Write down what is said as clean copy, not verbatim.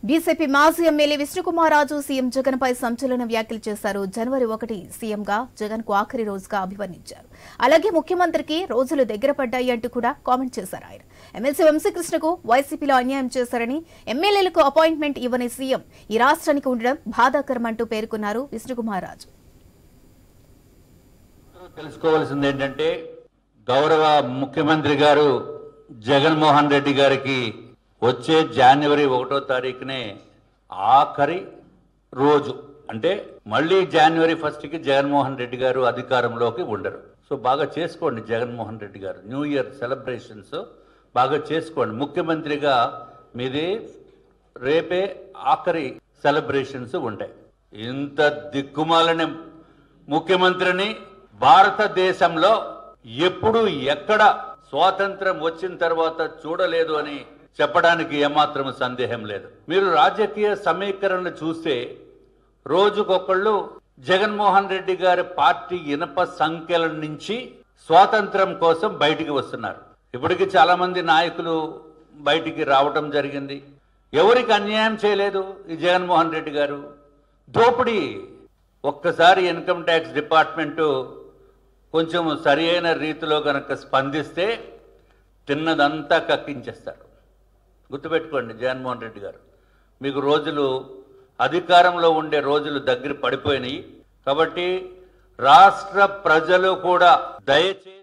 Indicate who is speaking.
Speaker 1: BJP మాజీ MLA Vishnukumar Raju CM Jagan పై సంచలన వ్యాఖ్యలు చేశారు. జనవరి 1 సీఎంగా జగన్ కు ఆఖరి రోజుగా అభివర్ణించారు. అలాగే ముఖ్యమంత్రికి రోజులు దగ్గర పడ్డాయి అంటూ కూడా కామెంట్ చేశారు. ఆయన ఎమ్మెల్సీ వంశీకృష్ణకు వైసీపీలో అన్యాయం చేశారని, ఎమ్మెల్యేలకు అపాయింట్మెంట్ ఇవ్వని సీఎం ఈ రాష్ట్రానికి ఉండడం బాధాకరమంటూ పేర్కొన్నారు విష్ణుకుమార్ రాజు.
Speaker 2: తెలుసుకోవాల్సింది ఏంటంటే గౌరవ ముఖ్యమంత్రి గారు జగన్మోహన్ రెడ్డి గారికి వచ్చే జనవరి 1వ తారీఖునే ఆఖరి రోజు. అంటే మళ్ళీ జనవరి 1కి జగన్మోహన్ రెడ్డి గారు అధికారంలోకి ఉండరు. సో బాగా చేసుకోండి జగన్మోహన్ రెడ్డి గారు, న్యూ ఇయర్ సెలబ్రేషన్స్ బాగా చేసుకోండి. ముఖ్యమంత్రిగా మీది రేపే ఆఖరి సెలబ్రేషన్స్ ఉంటాయి. ఇంత దిక్కుమాలని ముఖ్యమంత్రిని భారతదేశంలో ఎప్పుడు ఎక్కడ స్వాతంత్రం వచ్చిన తర్వాత చూడలేదు అని చెప్పడానికి ఏమాత్రం సందేహం లేదు. మీరు రాజకీయ సమీకరణలు చూస్తే రోజుకొకళ్ళు జగన్మోహన్ రెడ్డి గారి పార్టీ ఇనప సంఖ్యల నుంచి స్వాతంత్రం కోసం బయటికి వస్తున్నారు. ఇప్పటికీ చాలా మంది నాయకులు బయటికి రావటం జరిగింది. ఎవరికి అన్యాయం చేయలేదు ఈ జగన్మోహన్ రెడ్డి గారు. దోపిడీ. ఒక్కసారి ఇన్కమ్ ట్యాక్స్ డిపార్ట్మెంటు కొంచెం సరి అయిన రీతిలో కనుక స్పందిస్తే తిన్నదంతా కక్కించేస్తారు. గుర్తుపెట్టుకోండి జగన్మోహన్ రెడ్డి గారు, మీకు రోజులు అధికారంలో ఉండే రోజులు దగ్గర పడిపోయినాయి. కాబట్టి రాష్ట్ర ప్రజలు కూడా దయచేసి